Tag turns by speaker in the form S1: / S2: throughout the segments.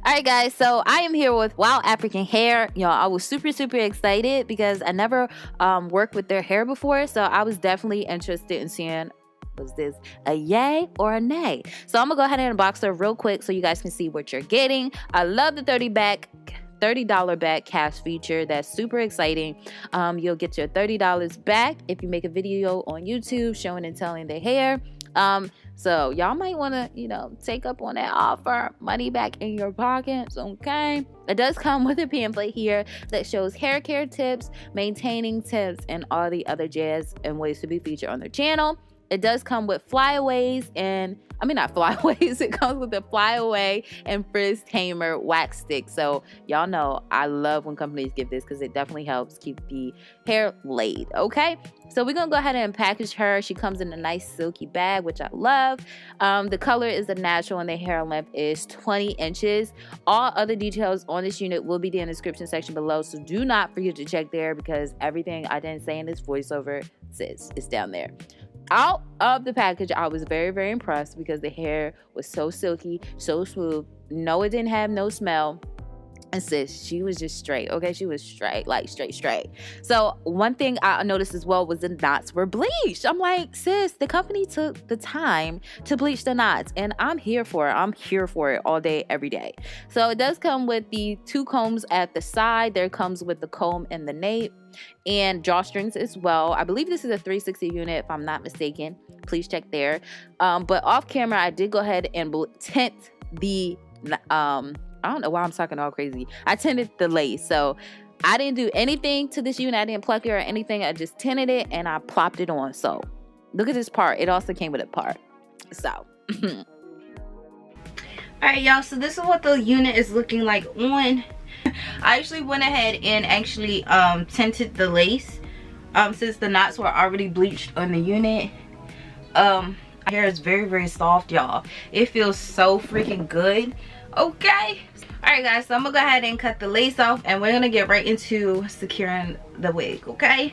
S1: Alright guys, so I am here with WowAfrican Hair. Y'all, I was super excited because I never worked with their hair before, so I was definitely interested in seeing, was this a yay or a nay? So I'm gonna go ahead and unbox her real quick so you guys can see what you're getting. I love the $30 back cash feature. That's super exciting. You'll get your $30 back if you make a video on YouTube showing and telling their hair. So y'all might want to, you know, take up on that offer. Money back in your pockets, okay? It does come with a pamphlet here that shows hair care tips, maintaining tips, and all the other jazz and ways to be featured on their channel. It does come with flyaways and, I mean not flyaways, it comes with a flyaway and frizz tamer wax stick. So y'all know I love when companies give this because it definitely helps keep the hair laid, okay? So we're gonna go ahead and package her. She comes in a nice silky bag, which I love. The color is a natural and the hair length is 20 inches. All other details on this unit will be in the description section below, so do not forget to check there because everything I didn't say in this voiceover is down there. Out of the package, I was very impressed because the hair was so silky, so smooth. No, it didn't have no smell. And sis, she was just straight, okay? She was straight, like straight. So one thing I noticed as well was the knots were bleached. I'm like, sis, the company took the time to bleach the knots, and I'm here for it. I'm here for it all day, every day. So it does come with the 2 combs at the side. There comes with the comb and the nape and drawstrings as well. I believe this is a 360 unit if I'm not mistaken. Please check there. But off camera, I did go ahead and tint the I don't know why I'm talking all crazy. I tinted the lace. So I didn't do anything to this unit. I didn't pluck it or anything. I just tinted it and I plopped it on. So look at this part. It also came with a part. So alright y'all, so this is what the unit is looking like on. I actually went ahead and actually tinted the lace since the knots were already bleached on the unit. Hair is very soft, y'all. It feels so freaking good. Okay, all right guys, so I'm gonna go ahead and cut the lace off and we're gonna get right into securing the wig, okay?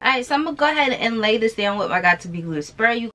S1: Alright, so I'm gonna go ahead and lay this down with my Got To Be glue spray.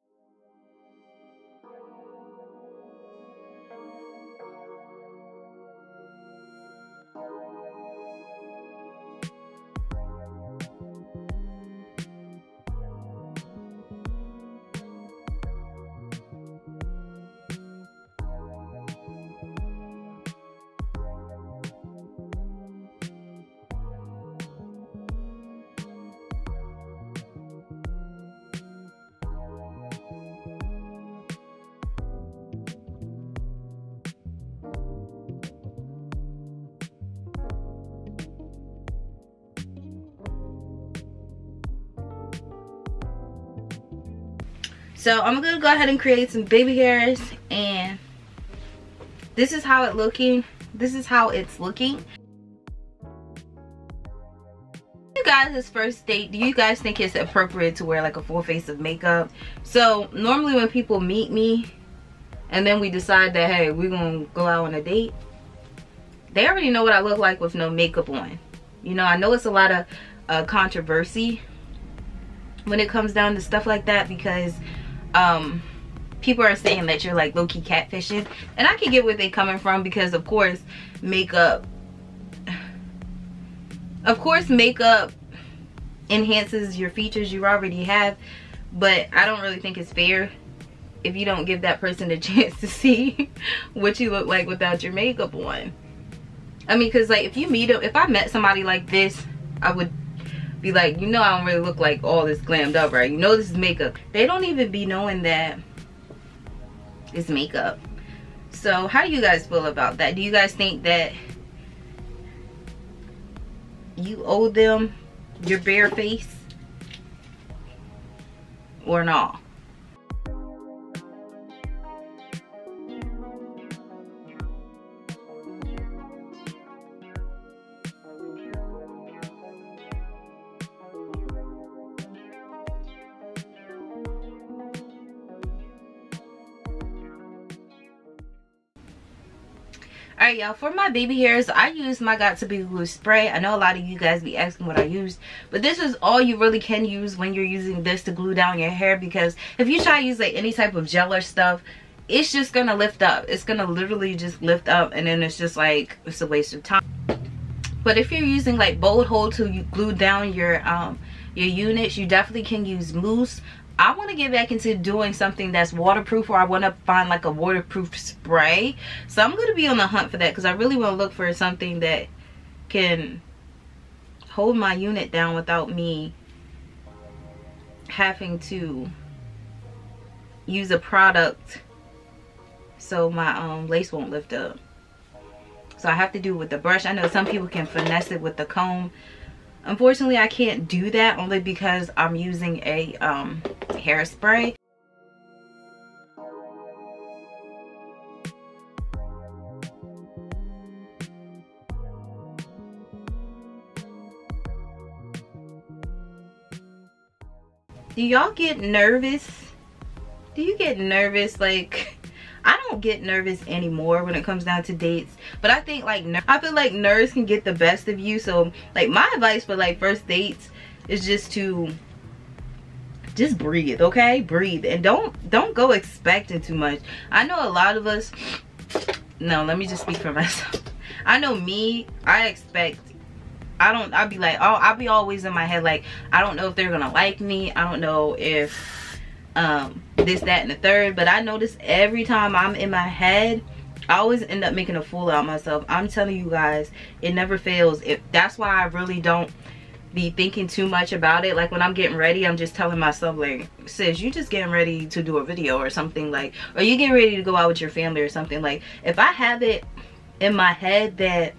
S1: So I'm gonna go ahead and create some baby hairs, and this is how it's looking. You guys' first date, do you guys think it's appropriate to wear like a full face of makeup? So normally when people meet me and then we decide that, hey, we're gonna go out on a date, they already know what I look like with no makeup on. You know, I know it's a lot of controversy when it comes down to stuff like that because people are saying that you're like low-key catfishing, and I can get where they're coming from because of course makeup enhances your features you already have, but I don't really think it's fair if you don't give that person a chance to see what you look like without your makeup on. I mean, because like if I met somebody like this, I would be like, you know, I don't really look like all this glammed up, right? You know this is makeup. They don't even be knowing that it's makeup. So how do you guys feel about that? Do you guys think that you owe them your bare face or not? Alright, y'all, for my baby hairs, I use my Got to Be Glue spray. I know a lot of you guys be asking what I use, but this is all you really can use when you're using this to glue down your hair, because if you try to use like any type of gel or stuff, it's just gonna lift up. It's gonna literally just lift up, and then it's just like, it's a waste of time. But if you're using like Bold Hold to glue down your units, you definitely can use mousse. I want to get back into doing something that's waterproof, or I want to find like a waterproof spray. So I'm going to be on the hunt for that, because I really want to look for something that can hold my unit down without me having to use a product so my lace won't lift up. So I have to do it with the brush. I know some people can finesse it with the comb. Unfortunately, I can't do that, only because I'm using a hairspray. Do y'all get nervous? Do you get nervous? Like, I don't get nervous anymore when it comes down to dates, but I think like I feel like nerves can get the best of you. So like my advice for like first dates is just to breathe, okay? Breathe, and don't go expecting too much. I know a lot of us, no, let me just speak for myself. I know me, I'll be like, oh, I'll be always in my head like, I don't know if they're gonna like me, I don't know if this, that, and the third. But I notice every time I'm in my head, I always end up making a fool out of myself. I'm telling you guys, it never fails. That's why I really don't be thinking too much about it. Like when I'm getting ready, I'm just telling myself like, sis, you just getting ready to do a video or something, like, or you getting ready to go out with your family or something. Like if I have it in my head that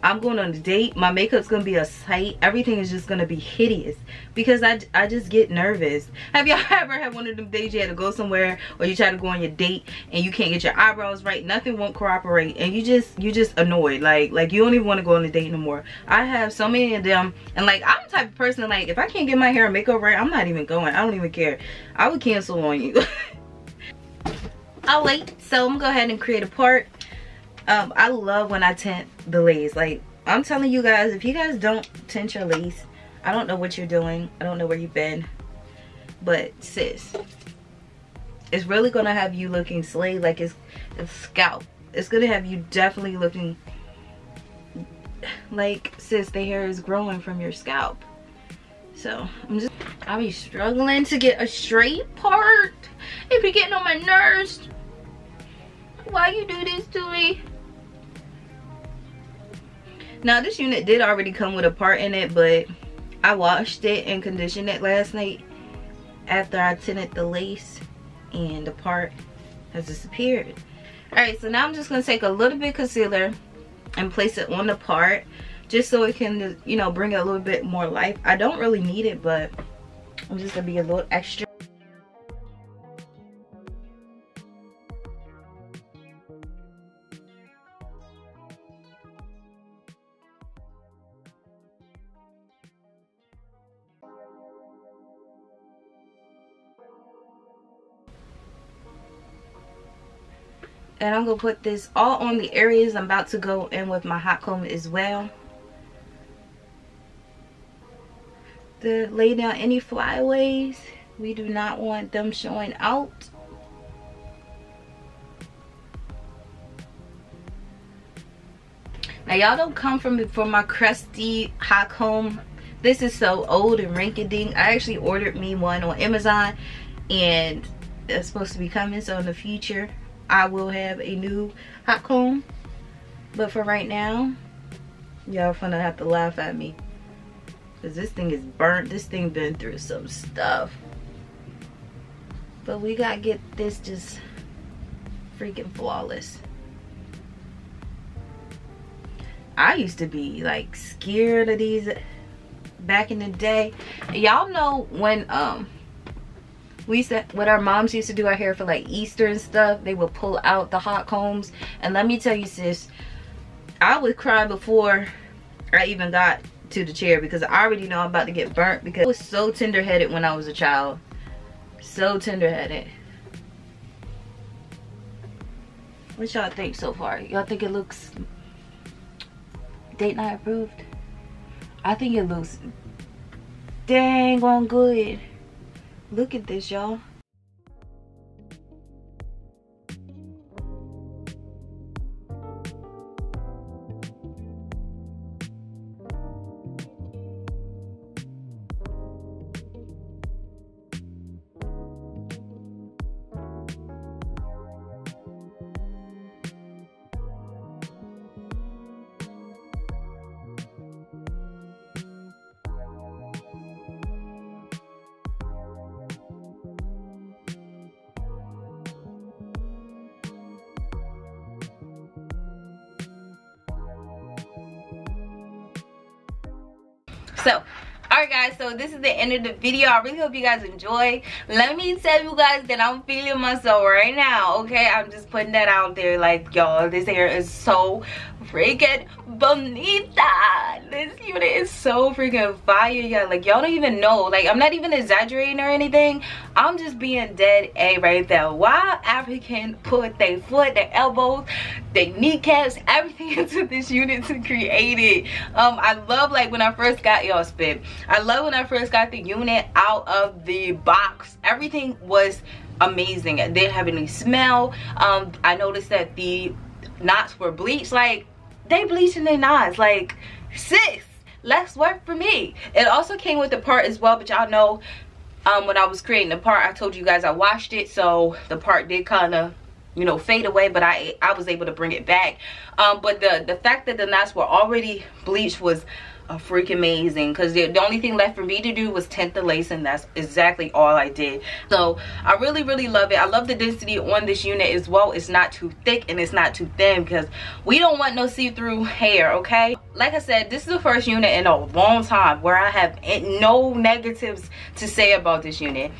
S1: I'm going on a date, my makeup's gonna be a sight, everything is just gonna be hideous, because I just get nervous. Have y'all ever had one of them days you had to go somewhere, or you try to go on your date and you can't get your eyebrows right, nothing won't cooperate, and you just annoyed, like you don't even want to go on a date no more. I have so many of them, and like I'm the type of person, like if I can't get my hair and makeup right, I'm not even going. I don't even care. I would cancel on you. I'll wait. So I'm gonna go ahead and create a part. I love when I tint the lace. Like I'm telling you guys, if you guys don't tint your lace, I don't know what you're doing. I don't know where you've been. But sis, it's really gonna have you looking slayed. Like it's scalp. It's gonna have you definitely looking like, sis, the hair is growing from your scalp. So I'll be struggling to get a straight part. If you're getting on my nerves, why you do this to me? Now this unit did already come with a part in it, but I washed it and conditioned it last night after I tinted the lace, and the part has disappeared. Alright, so now I'm just going to take a little bit of concealer and place it on the part, just so it can, you know, bring it a little bit more life. I don't really need it, but I'm just going to be a little extra. And I'm going to put this all on the areas I'm about to go in with my hot comb as well, to lay down any flyaways. We do not want them showing out. Now y'all don't come from me for my crusty hot comb. This is so old and rinky-dink. I actually ordered me one on Amazon, and it's supposed to be coming, so in the future I will have a new hot comb. But for right now, y'all gonna have to laugh at me, because this thing is burnt. This thing been through some stuff. But we gotta get this just freaking flawless. I used to be like scared of these back in the day. Y'all know when when our moms used to do our hair for like Easter and stuff, they would pull out the hot combs. And let me tell you, sis, I would cry before I even got to the chair, because I already know I'm about to get burnt, because I was so tender-headed when I was a child. So tender-headed. What y'all think so far? Y'all think it looks date night approved? I think it looks dang on good. Look at this, y'all. So, alright guys, so this is the end of the video. I really hope you guys enjoy. Let me tell you guys that I'm feeling myself right now, okay? I'm just putting that out there, like, y'all, this hair is so freaking bonita. This unit is so freaking fire, y'all. Like, y'all don't even know. Like, I'm not even exaggerating or anything. I'm just being dead A right there. WowAfrican put their foot, their elbows, their kneecaps, everything into this unit to create it. I love, like, when I first got y'all spit. I love when I first got the unit out of the box. Everything was amazing. It didn't have any smell. I noticed that the knots were bleached. Like, they bleaching their knots. Like, sis, less work for me. It also came with the part as well, but y'all know when I was creating the part, I told you guys I washed it, so the part did kind of, you know, fade away, but I was able to bring it back. But the fact that the knots were already bleached was freaking amazing, because the only thing left for me to do was tint the lace, and that's exactly all I did. So I really love it. I love the density on this unit as well. It's not too thick and it's not too thin, because we don't want no see-through hair, okay? Like I said, this is the first unit in a long time where I have no negatives to say about this unit.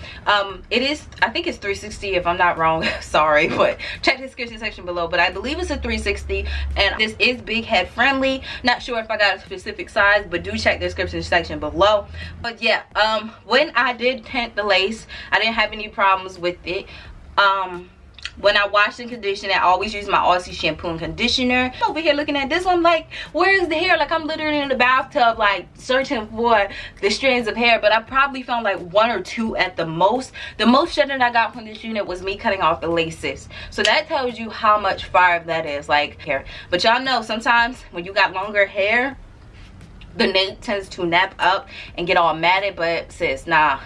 S1: It is, I think it's 360 if I'm not wrong. Sorry, but check the description section below. But I believe it's a 360, and this is big head friendly. Not sure if I got a specific size, but do check the description section below. But yeah, when I did tint the lace, I didn't have any problems with it. When I wash and condition, I always use my Aussie shampoo and conditioner. Over here looking at this one, like, where is the hair? Like, I'm literally in the bathtub, like, searching for the strands of hair, but I probably found like 1 or 2 at the most. The most shedding I got from this unit was me cutting off the laces. So that tells you how much fire that is, like, hair. But y'all know, sometimes when you got longer hair, the nape tends to nap up and get all matted, but sis, nah,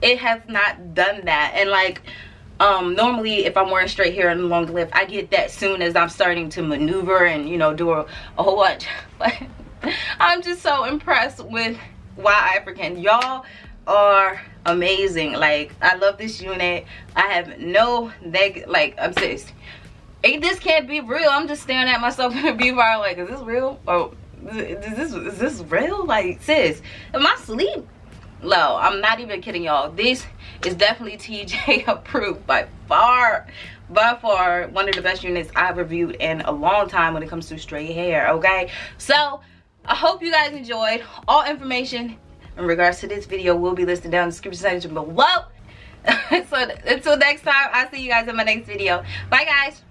S1: it has not done that. And like, normally if I'm wearing straight hair and long lip, I get that soon as I'm starting to maneuver and, you know, do a whole bunch. But I'm just so impressed with WowAfrican. Y'all are amazing. Like, I love this unit. I have no like, I'm serious. This can't be real. I'm just staring at myself in the mirror like, is this real? Or is this real? Like, sis, am I asleep? No, I'm not even kidding y'all. This is definitely TJ approved by far one of the best units I've reviewed in a long time when it comes to straight hair, okay? So I hope you guys enjoyed. All information in regards to this video will be listed down in the description section below. So until next time, I'll see you guys in my next video. Bye guys.